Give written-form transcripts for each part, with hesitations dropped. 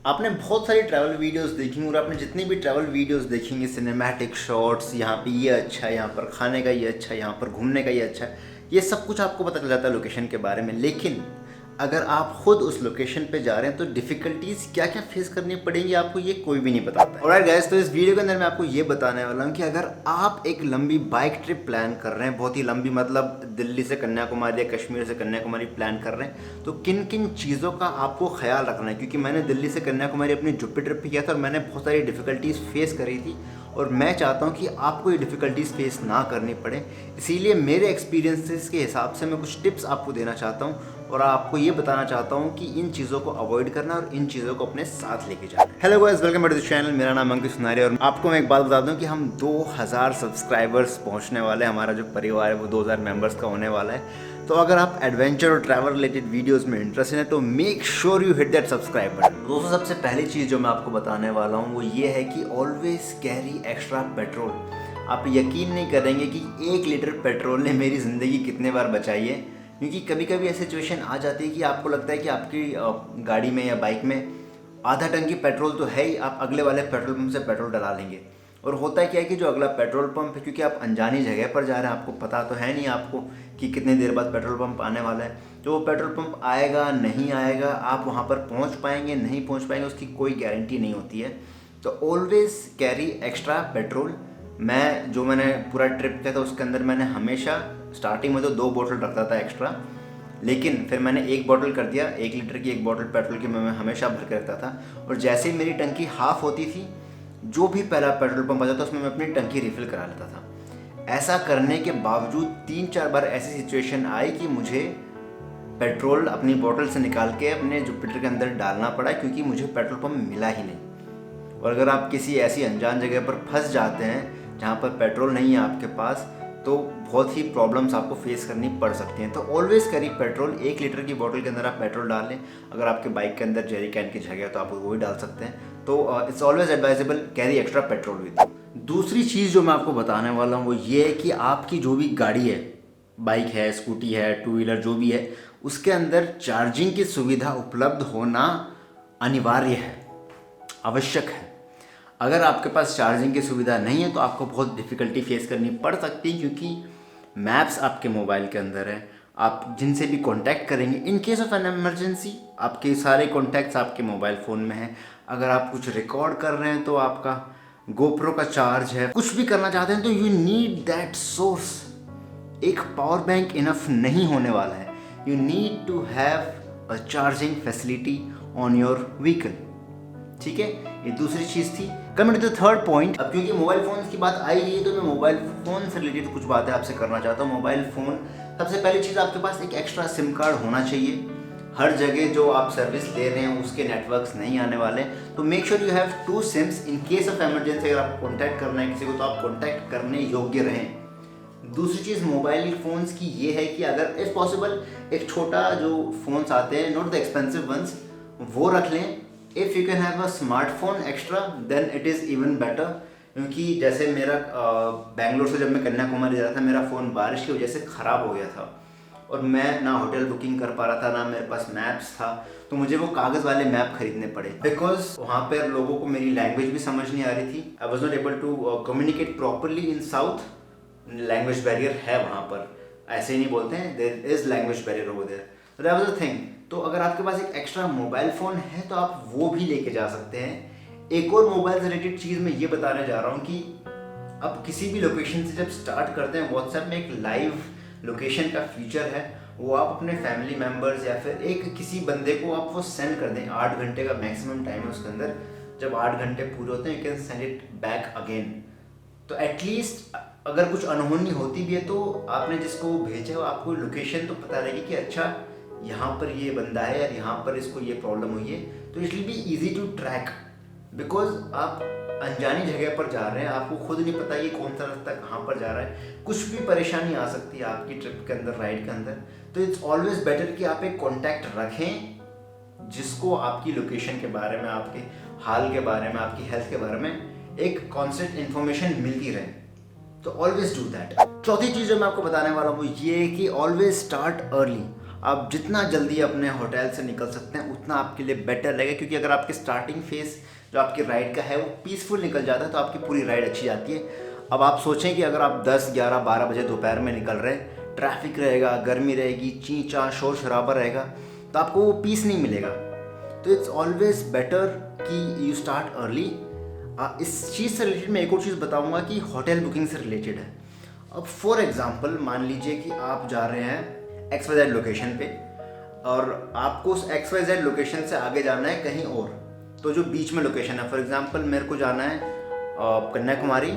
आपने बहुत सारी ट्रैवल वीडियोस देखी होंगी और आपने जितनी भी ट्रैवल वीडियोस देखेंगे, सिनेमैटिक शॉट्स, यहाँ पे ये अच्छा है, यहाँ पर खाने का ये अच्छा है, यहाँ पर घूमने का ये अच्छा है, ये सब कुछ आपको पता चल जाता है लोकेशन के बारे में। लेकिन अगर आप खुद उस लोकेशन पे जा रहे हैं तो डिफ़िकल्टीज़ क्या क्या फेस करनी पड़ेंगी आपको ये कोई भी नहीं बताता है। ऑलराइट गाइस, तो इस वीडियो के अंदर मैं आपको ये बताने वाला हूँ कि अगर आप एक लंबी बाइक ट्रिप प्लान कर रहे हैं, बहुत ही लंबी मतलब दिल्ली से कन्याकुमारी या कश्मीर से कन्याकुमारी प्लान कर रहे हैं, तो किन किन चीज़ों का आपको ख्याल रखना है। क्योंकि मैंने दिल्ली से कन्याकुमारी अपनी जुप्पी ट्रिप पे किया था और मैंने बहुत सारी डिफ़िकल्टीज़ फेस करी थी और मैं चाहता हूँ कि आपको ये डिफ़िकल्टीज़ फेस ना करनी पड़े। इसीलिए मेरे एक्सपीरियंसेस के हिसाब से मैं कुछ टिप्स आपको देना चाहता हूँ और आपको ये बताना चाहता हूँ कि इन चीज़ों को अवॉइड करना और इन चीज़ों को अपने साथ लेके जाना। Hello guys, welcome to the channel. मेरा नाम अंकित सुनारिया और आपको मैं एक बात बता दूँ कि हम 2000 सब्सक्राइबर्स पहुँचने वाले हैं। हमारा जो परिवार है वो 2000 मेंबर्स का होने वाला है। तो अगर आप एडवेंचर और ट्रैवल रिलेटेड वीडियोस में इंटरेस्टेड हैं तो make sure you hit that subscribe button. दोस्तों, सबसे पहली चीज़ जो मैं आपको बताने वाला हूँ वो ये है कि ऑलवेज कैरी एक्स्ट्रा पेट्रोल। आप यकीन नहीं करेंगे कि 1 लीटर पेट्रोल ने मेरी ज़िंदगी कितने बार बचाई है। क्योंकि कभी कभी ऐसी सिचुएशन आ जाती है कि आपको लगता है कि आपकी गाड़ी में या बाइक में आधा टंकी पेट्रोल तो है ही, आप अगले वाले पेट्रोल पंप से पेट्रोल डला लेंगे। और होता है क्या है कि जो अगला पेट्रोल पंप है, क्योंकि आप अनजानी जगह पर जा रहे हैं, आपको पता तो है नहीं आपको कि कितने देर बाद पेट्रोल पंप आने वाला है, तो वो पेट्रोल पंप आएगा नहीं आएगा, आप वहाँ पर पहुँच पाएंगे नहीं पहुँच पाएंगे, उसकी कोई गारंटी नहीं होती है। तो ऑलवेज कैरी एक्स्ट्रा पेट्रोल। मैंने पूरा ट्रिप किया था उसके अंदर मैंने हमेशा स्टार्टिंग में तो 2 बोतल रखता था एक्स्ट्रा, लेकिन फिर मैंने 1 बोतल कर दिया। 1 लीटर की 1 बोतल पेट्रोल की मैं हमेशा भर के रखता था और जैसे ही मेरी टंकी हाफ होती थी, जो भी पहला पेट्रोल पंप आता था उसमें मैं अपनी टंकी रिफ़िल करा लेता था। ऐसा करने के बावजूद 3-4 बार ऐसी सिचुएशन आई कि मुझे पेट्रोल अपनी बोतल से निकाल के अपने जुपिटर के अंदर डालना पड़ा, क्योंकि मुझे पेट्रोल पंप मिला ही नहीं। और अगर आप किसी ऐसी अनजान जगह पर फंस जाते हैं जहाँ पर पेट्रोल नहीं है आपके पास, तो बहुत ही प्रॉब्लम्स आपको फेस करनी पड़ सकती हैं। तो ऑलवेज कैरी पेट्रोल। 1 लीटर की बोतल के अंदर आप पेट्रोल डाल लें। अगर आपके बाइक के अंदर जेरी कैन की जगह है तो आप वो भी डाल सकते हैं। तो it's always advisable carry extra petrol with. दूसरी चीज़ जो मैं आपको बताने वाला हूँ वो ये है कि आपकी जो भी गाड़ी है, बाइक है, स्कूटी है, 2 व्हीलर जो भी है, उसके अंदर चार्जिंग की सुविधा उपलब्ध होना अनिवार्य है, आवश्यक है। अगर आपके पास चार्जिंग की सुविधा नहीं है तो आपको बहुत डिफ़िकल्टी फेस करनी पड़ सकती है, क्योंकि मैप्स आपके मोबाइल के अंदर है। आप जिनसे भी कांटेक्ट करेंगे इन केस ऑफ एन इमरजेंसी, आपके सारे कॉन्टैक्ट्स आपके मोबाइल फ़ोन में हैं। अगर आप कुछ रिकॉर्ड कर रहे हैं तो आपका गोप्रो का चार्ज है, कुछ भी करना चाहते हैं तो यू नीड दैट सोर्स। एक पावर बैंक इनफ नहीं होने वाला है। You need to have a charging facility on your vehicle. ठीक है, ये दूसरी चीज़ थी। Coming to the third point, अब क्योंकि मोबाइल फ़ोन की बात आई है तो मैं मोबाइल फ़ोन से रिलेटेड कुछ बातें आपसे करना चाहता हूँ। मोबाइल फ़ोन, सबसे पहली चीज़, आपके पास एक एक्स्ट्रा सिम कार्ड होना चाहिए। हर जगह जो आप सर्विस ले रहे हैं उसके नेटवर्क्स नहीं आने वाले, तो make sure you have 2 sims in case of emergency. अगर आपको कॉन्टैक्ट करना है किसी को तो आप कॉन्टैक्ट करने योग्य रहें। दूसरी चीज़ मोबाइल फ़ोन्स की ये है कि अगर इफ़ पॉसिबल एक छोटा जो फ़ोन्स आते हैं, नॉट द एक्सपेंसिव वंस, वो रख लें। If you can have a smartphone extra then it is even better. क्योंकि जैसे मेरा बेंगलोर से जब मैं कन्याकुमारी जा रहा था, मेरा फ़ोन बारिश की वजह से ख़राब हो गया था और मैं ना होटल बुकिंग कर पा रहा था, ना मेरे पास मैप्स था, तो मुझे वो कागज़ वाले मैप खरीदने पड़े बिकॉज वहाँ पर लोगों को मेरी लैंग्वेज भी समझ नहीं आ रही थी। I was not able to communicate properly in south. Language barrier है वहाँ पर, ऐसे ही नहीं बोलते हैं, there is language barrier over there. तो दैट वाज द थिंग। तो अगर आपके पास एक एक्स्ट्रा मोबाइल फ़ोन है तो आप वो भी लेके जा सकते हैं। एक और मोबाइल से रिलेटेड चीज़ मैं ये बताने जा रहा हूँ कि अब किसी भी लोकेशन से जब स्टार्ट करते हैं, व्हाट्सएप में एक लाइव लोकेशन का फीचर है, वो आप अपने फैमिली मेम्बर्स या फिर एक किसी बंदे को आप वो सेंड कर दें। 8 घंटे का मैक्सिमम टाइम है उसके अंदर। जब 8 घंटे पूरे होते हैं you can send it back again. तो एटलीस्ट अगर कुछ अनहोनी होती भी है तो आपने जिसको भेजा हो आपको लोकेशन तो पता रहेगी कि अच्छा यहाँ पर ये बंदा है या यहाँ पर इसको ये प्रॉब्लम हुई है। तो it will be easy to track because आप अनजानी जगह पर जा रहे हैं, आपको खुद नहीं पता ये कौन सा रास्ता कहाँ पर जा रहा है, कुछ भी परेशानी आ सकती है आपकी ट्रिप के अंदर, राइड के अंदर। तो इट्स ऑलवेज बेटर कि आप एक कॉन्टैक्ट रखें जिसको आपकी लोकेशन के बारे में, आपके हाल के बारे में, आपकी हेल्थ के बारे में एक कॉन्स्टेंट इन्फॉर्मेशन मिलती रहे। तो ऑलवेज डू दैट। चौथी चीज़ जो मैं आपको बताने वाला हूँ वो ये है कि ऑलवेज स्टार्ट अर्ली। आप जितना जल्दी अपने होटल से निकल सकते हैं उतना आपके लिए बेटर रहेगा, क्योंकि अगर आपके स्टार्टिंग फेज जो आपकी राइड का है वो पीसफुल निकल जाता है तो आपकी पूरी राइड अच्छी जाती है। अब आप सोचें कि अगर आप 10, 11, 12 बजे दोपहर में निकल रहे हैं, ट्रैफिक रहेगा, गर्मी रहेगी, ची चा शोर शराबा रहेगा, तो आपको वो पीस नहीं मिलेगा। तो इट्स ऑलवेज बेटर कि यू स्टार्ट अर्ली। इस चीज़ से रिलेटेड मैं एक और चीज़ बताऊंगा कि होटल बुकिंग से रिलेटेड है। अब फॉर एग्जांपल मान लीजिए कि आप जा रहे हैं XYZ लोकेशन पे और आपको उस XYZ लोकेशन से आगे जाना है कहीं और, तो जो बीच में लोकेशन है, फॉर एग्जांपल मेरे को जाना है कन्याकुमारी,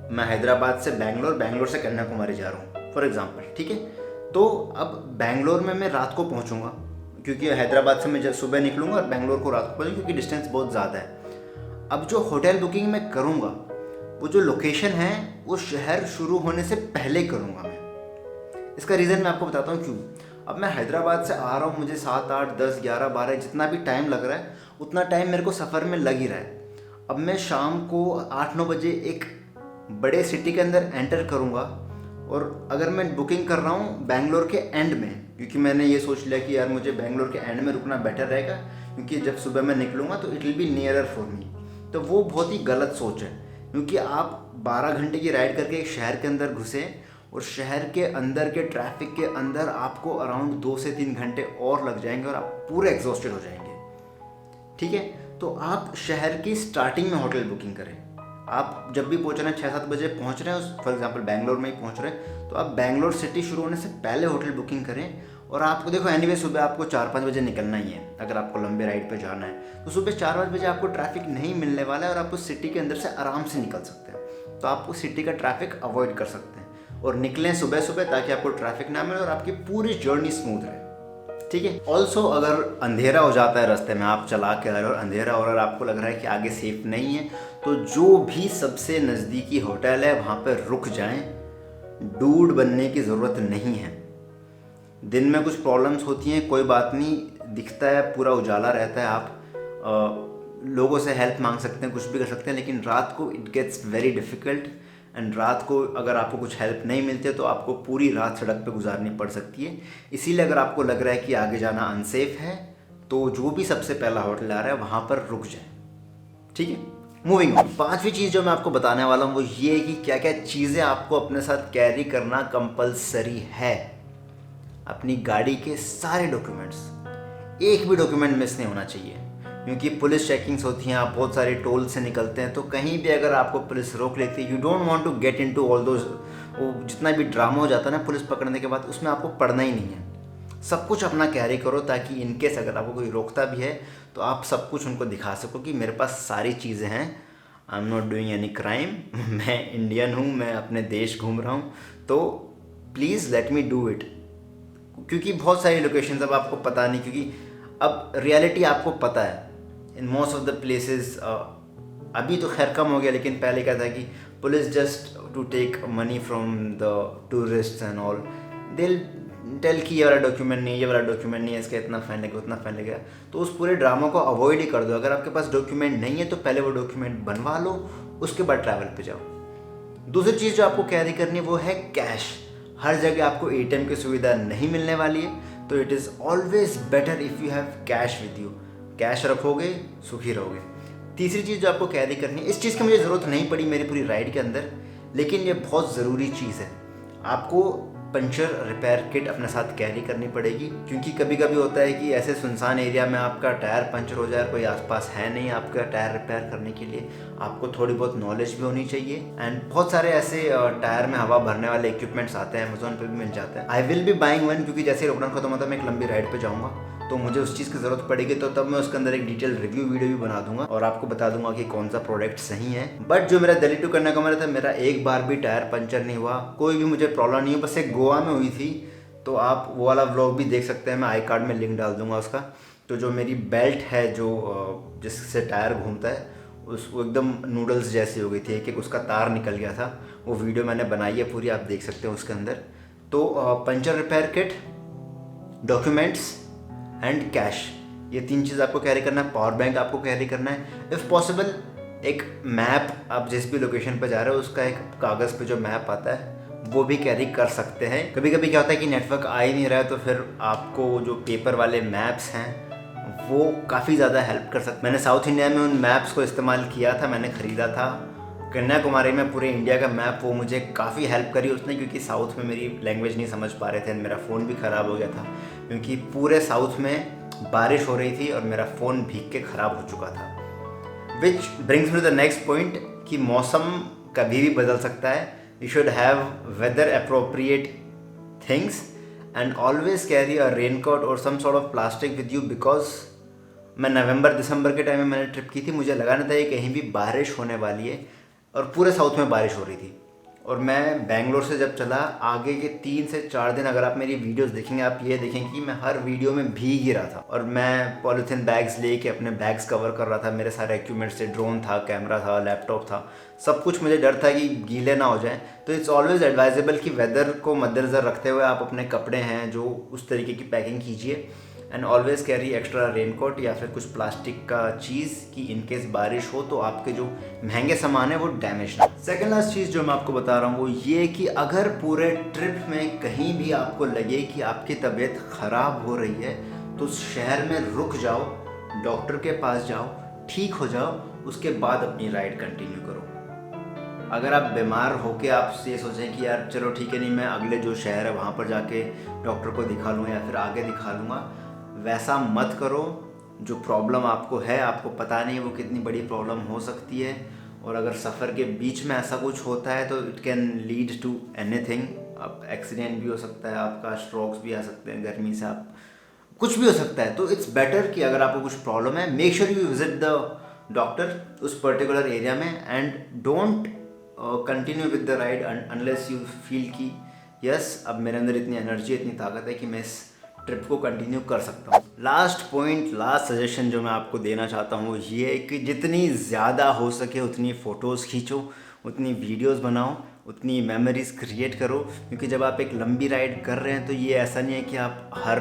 मैं हैदराबाद से बैंगलोर, बैंगलोर से कन्याकुमारी जा रहा हूँ फॉर एग्जांपल, ठीक है। तो अब बैंगलोर में मैं रात को पहुँचूँगा, क्योंकि हैदराबाद से मैं जब सुबह निकलूँगा और बैंगलोर को रात को पहुँचूँगा, क्योंकि डिस्टेंस बहुत ज़्यादा है। अब जो होटल बुकिंग मैं करूँगा वो जो लोकेशन है वो शहर शुरू होने से पहले करूँगा मैं। इसका रीज़न मैं आपको बताता हूँ क्यों। अब मैं हैदराबाद से आ रहा हूँ, मुझे 7, 8, 10, 11, 12 जितना भी टाइम लग रहा है उतना टाइम मेरे को सफ़र में लग ही रहा है। अब मैं शाम को 8, 9 बजे एक बड़े सिटी के अंदर एंटर करूँगा, और अगर मैं बुकिंग कर रहा हूँ बैंगलोर के एंड में, क्योंकि मैंने ये सोच लिया कि यार मुझे बैंगलोर के एंड में रुकना बेटर रहेगा, क्योंकि जब सुबह मैं निकलूँगा तो it will B nearer for me. तो वो बहुत ही गलत सोच है, क्योंकि आप 12 घंटे की राइड करके एक शहर के अंदर घुसे और शहर के अंदर के ट्रैफिक के अंदर आपको अराउंड 2 से 3 घंटे और लग जाएंगे और आप पूरे एग्जॉस्टेड हो जाएंगे, ठीक है। तो आप शहर की स्टार्टिंग में होटल बुकिंग करें। आप जब भी पहुँच रहे हैं 6-7 बजे पहुँच रहे हैं, फॉर एग्जांपल बैंगलोर में ही पहुँच रहे हैं, तो आप बैंगलोर सिटी शुरू होने से पहले होटल बुकिंग करें। और आपको देखो एनीवे सुबह आपको 4-5 बजे निकलना ही है, अगर आपको लंबे राइड पे जाना है तो सुबह 4-5 बजे आपको ट्रैफिक नहीं मिलने वाला है और आप उस सिटी के अंदर से आराम से निकल सकते हैं। तो आप उस सिटी का ट्रैफिक अवॉइड कर सकते हैं और निकलें सुबह सुबह, ताकि आपको ट्रैफिक ना मिले और आपकी पूरी जर्नी स्मूथ रहे, ठीक है। ऑल्सो अगर अंधेरा हो जाता है रास्ते में, आप चला के आ रहे हो और अंधेरा हो रहा है और आपको लग रहा है कि आगे सेफ नहीं है, तो जो भी सबसे नज़दीकी होटल है वहाँ पर रुक जाएं। डूड बनने की ज़रूरत नहीं है। दिन में कुछ प्रॉब्लम्स होती हैं, कोई बात नहीं, दिखता है पूरा उजाला रहता है, आप लोगों से हेल्प मांग सकते हैं, कुछ भी कर सकते हैं, लेकिन रात को it gets very difficult. And रात को अगर आपको कुछ हेल्प नहीं मिलती है तो आपको पूरी रात सड़क पे गुजारनी पड़ सकती है। इसीलिए अगर आपको लग रहा है कि आगे जाना अनसेफ है तो जो भी सबसे पहला होटल आ रहा है वहाँ पर रुक जाए, ठीक है। मूविंग ऑन, 5वीं चीज़ जो मैं आपको बताने वाला हूँ वो ये है कि क्या क्या चीज़ें आपको अपने साथ कैरी करना कंपलसरी है। अपनी गाड़ी के सारे डॉक्यूमेंट्स, एक भी डॉक्यूमेंट मिस नहीं होना चाहिए, क्योंकि पुलिस चेकिंग्स होती हैं, आप बहुत सारे टोल से निकलते हैं, तो कहीं भी अगर आपको पुलिस रोक लेती है, you don't want to get into all those, वो जितना भी ड्रामा हो जाता है ना पुलिस पकड़ने के बाद, उसमें आपको पढ़ना ही नहीं है। सब कुछ अपना कैरी करो, ताकि इनकेस अगर आपको कोई रोकता भी है तो आप सब कुछ उनको दिखा सको कि मेरे पास सारी चीज़ें हैं, I am not doing any crime, मैं इंडियन हूँ, मैं अपने देश घूम रहा हूँ, तो please let me do it. क्योंकि बहुत सारी लोकेशंस अब आपको पता नहीं, क्योंकि अब रियलिटी आपको पता है in most of the places. अभी तो खैर कम हो गया, लेकिन पहले क्या था कि police just to take money from the tourist and all, दिल टेल कि ये वाला डॉक्यूमेंट नहीं, ये वाला डॉक्यूमेंट नहीं है, इसका इतना फाइन लगेगा, उतना फाइन लगेगा। तो उस पूरे ड्रामा को अवॉइड ही कर दो। अगर आपके पास डॉक्यूमेंट नहीं है तो पहले वो डॉक्यूमेंट बनवा लो, उसके बाद ट्रैवल पे जाओ। दूसरी चीज़ जो आपको कैरी करनी है वो है कैश। हर जगह आपको ATM की सुविधा नहीं मिलने वाली है, तो it is always better if you have cash with you. Cash रखोगे सुखी रहोगे। तीसरी चीज़ जो आपको कैरी करनी है, इस चीज़ की मुझे ज़रूरत नहीं पड़ी मेरी पूरी राइड के अंदर, लेकिन ये बहुत ज़रूरी चीज़ है, आपको पंचर रिपेयर किट अपने साथ कैरी करनी पड़ेगी। क्योंकि कभी कभी होता है कि ऐसे सुनसान एरिया में आपका टायर पंचर हो जाए, कोई आसपास है नहीं आपका टायर रिपेयर करने के लिए, आपको थोड़ी बहुत नॉलेज भी होनी चाहिए। एंड बहुत सारे ऐसे टायर में हवा भरने वाले इक्विपमेंट्स आते हैं, अमेजोन पे भी मिल जाते हैं। I will be buying one, क्योंकि जैसे लॉकडाउन खत्म होता है मैं एक लंबी राइड पे जाऊँगा, तो मुझे उस चीज़ की ज़रूरत पड़ेगी, तो तब मैं उसके अंदर एक डिटेल रिव्यू वीडियो भी बना दूंगा और आपको बता दूंगा कि कौन सा प्रोडक्ट सही है। बट जो मेरा दिल्ली टू कन्याकुमारी था, मेरा एक बार भी टायर पंचर नहीं हुआ, कोई भी मुझे प्रॉब्लम नहीं हुई, बस एक गोवा में हुई थी। तो आप वो वाला व्लॉग भी देख सकते हैं, मैं आई कार्ड में लिंक डाल दूंगा उसका। तो जो मेरी बेल्ट है जो जिससे टायर घूमता है, वो एकदम नूडल्स जैसी हो गई थी, एक उसका तार निकल गया था। वो वीडियो मैंने बनाई है पूरी, आप देख सकते हैं उसके अंदर। तो puncture repair kit, documents and cash, ये 3 चीज़ आपको कैरी करना है। पावर बैंक आपको कैरी करना है, इफ़ पॉसिबल एक मैप, आप जिस भी लोकेशन पर जा रहे हो उसका एक कागज़ पे जो मैप आता है वो भी कैरी कर सकते हैं। कभी कभी क्या होता है कि नेटवर्क आ ही नहीं रहा है, तो फिर आपको जो पेपर वाले मैप्स हैं वो काफ़ी ज़्यादा हेल्प कर सकते। मैंने साउथ इंडिया में उन मैप्स को इस्तेमाल किया था, मैंने ख़रीदा था कन्याकुमारी में पूरे इंडिया का मैप। वो मुझे काफ़ी हेल्प करी उसने, क्योंकि साउथ में मेरी लैंग्वेज नहीं समझ पा रहे थे, मेरा फ़ोन भी ख़राब हो गया था क्योंकि पूरे साउथ में बारिश हो रही थी और मेरा फ़ोन भीग के ख़राब हो चुका था। Which brings me to the next point कि मौसम कभी भी बदल सकता है। You should have weather appropriate things and always carry a raincoat और some sort of plastic with you, because मैं नवंबर दिसंबर के टाइम में मैंने ट्रिप की थी, मुझे लगा नहीं था कि कहीं भी बारिश होने वाली है और पूरे साउथ में बारिश हो रही थी। और मैं बेंगलोर से जब चला, आगे के 3 से 4 दिन अगर आप मेरी वीडियोस देखेंगे, आप ये देखेंगे कि मैं हर वीडियो में भीग ही रहा था। और मैं पॉलीथीन बैग्स लेके अपने बैग्स कवर कर रहा था, मेरे सारे इक्विपमेंट्स से, ड्रोन था, कैमरा था, लैपटॉप था, सब कुछ। मुझे डर था कि गीले ना हो जाएं। तो इट्स ऑलवेज एडवाइजेबल कि वेदर को मद्देनज़र रखते हुए आप अपने कपड़े हैं जो उस तरीके की पैकिंग कीजिए। And always carry extra raincoat या फिर कुछ प्लास्टिक का चीज़ कि इनकेस बारिश हो तो आपके जो महंगे सामान है वो डैमेज ना। सेकेंड लास्ट चीज़ जो मैं आपको बता रहा हूँ वो ये कि अगर पूरे ट्रिप में कहीं भी आपको लगे कि आपकी तबीयत ख़राब हो रही है तो उस शहर में रुक जाओ, डॉक्टर के पास जाओ, ठीक हो जाओ, उसके बाद अपनी राइड कंटिन्यू करो। अगर आप बीमार होके आप ये सोचें कि यार चलो ठीक है, नहीं मैं अगले जो शहर है वहाँ पर जाके डॉक्टर को दिखा लूँ या फिर आगे दिखा लूँगा, वैसा मत करो। जो प्रॉब्लम आपको है, आपको पता नहीं वो कितनी बड़ी प्रॉब्लम हो सकती है, और अगर सफ़र के बीच में ऐसा कुछ होता है तो it can lead to anything. आप एक्सीडेंट भी हो सकता है, आपका स्ट्रोक्स भी आ सकते हैं, गर्मी से आप कुछ भी हो सकता है। तो इट्स बेटर कि अगर आपको कुछ प्रॉब्लम है, make sure you visit the doctor उस पर्टिकुलर एरिया में, and don't continue with the ride unless you feel कि यस अब मेरे अंदर इतनी एनर्जी, इतनी ताकत है कि मैं इस ट्रिप को कंटिन्यू कर सकता हूँ। लास्ट पॉइंट, लास्ट सजेशन जो मैं आपको देना चाहता हूँ ये है कि जितनी ज़्यादा हो सके उतनी फ़ोटोज़ खींचो, उतनी वीडियोस बनाओ, उतनी मेमोरीज़ क्रिएट करो। क्योंकि जब आप एक लंबी राइड कर रहे हैं तो ये ऐसा नहीं है कि आप हर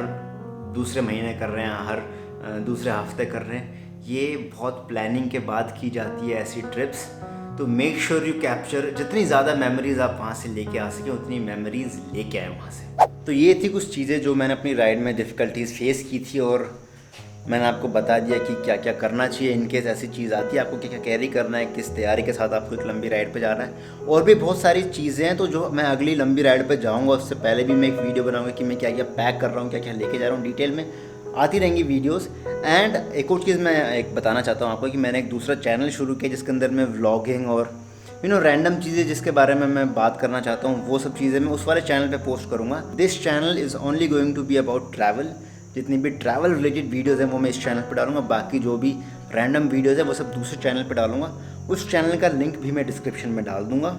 दूसरे महीने कर रहे हैं, हर दूसरे हफ्ते कर रहे हैं। ये बहुत प्लानिंग के बाद की जाती है ऐसी ट्रिप्स। तो मेक श्योर यू कैप्चर जितनी ज़्यादा मेमोरीज़ आप वहाँ से लेके आ सकें, उतनी मेमोरीज़ लेके आए वहाँ से। तो ये थी कुछ चीज़ें जो मैंने अपनी राइड में डिफ़िकल्टीज़ फेस की थी, और मैंने आपको बता दिया कि क्या क्या करना चाहिए इनकेस ऐसी चीज़ आती है, आपको क्या क्या कैरी करना है, किस तैयारी के साथ आपको एक लंबी राइड पे जाना है। और भी बहुत सारी चीज़ें हैं तो जो मैं अगली लंबी राइड पे जाऊंगा उससे पहले भी मैं एक वीडियो बनाऊंगा कि मैं क्या क्या पैक कर रहा हूँ, क्या क्या लेके जा रहा हूँ, डिटेल में आती रहेंगी वीडियोस। एंड एक और चीज़ मैं एक बताना चाहता हूँ आपको कि मैंने एक दूसरा चैनल शुरू किया जिसके अंदर मैं व्लॉगिंग और रैंडम चीज़ें जिसके बारे में मैं बात करना चाहता हूँ वो सब चीज़ें मैं उस वाले चैनल पे पोस्ट करूँगा। This channel is only going to be about travel. जितनी भी ट्रैवल रिलेटेड वीडियोज़ हैं वो मैं इस चैनल पे डालूंगा, बाकी जो भी रैंडम वीडियोज़ हैं वो सब दूसरे चैनल पे डालूंगा। उस चैनल का लिंक भी मैं डिस्क्रिप्शन में डाल दूँगा।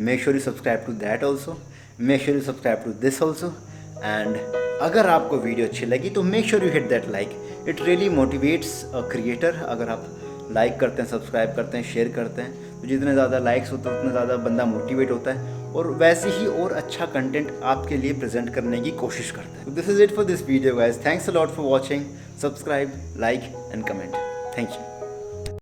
Make sure you subscribe to that also, make sure you subscribe to this also. And अगर आपको वीडियो अच्छी लगी तो make sure you hit that like, it really motivates a creator. अगर आप लाइक करते हैं, सब्सक्राइब करते हैं, शेयर करते हैं तो जितने ज़्यादा लाइक्स होते हैं उतना ज़्यादा बंदा मोटिवेट होता है और वैसे ही और अच्छा कंटेंट आपके लिए प्रेजेंट करने की कोशिश करता है। This is it for this video guys, thanks a lot for watching, subscribe, like and comment, thank you.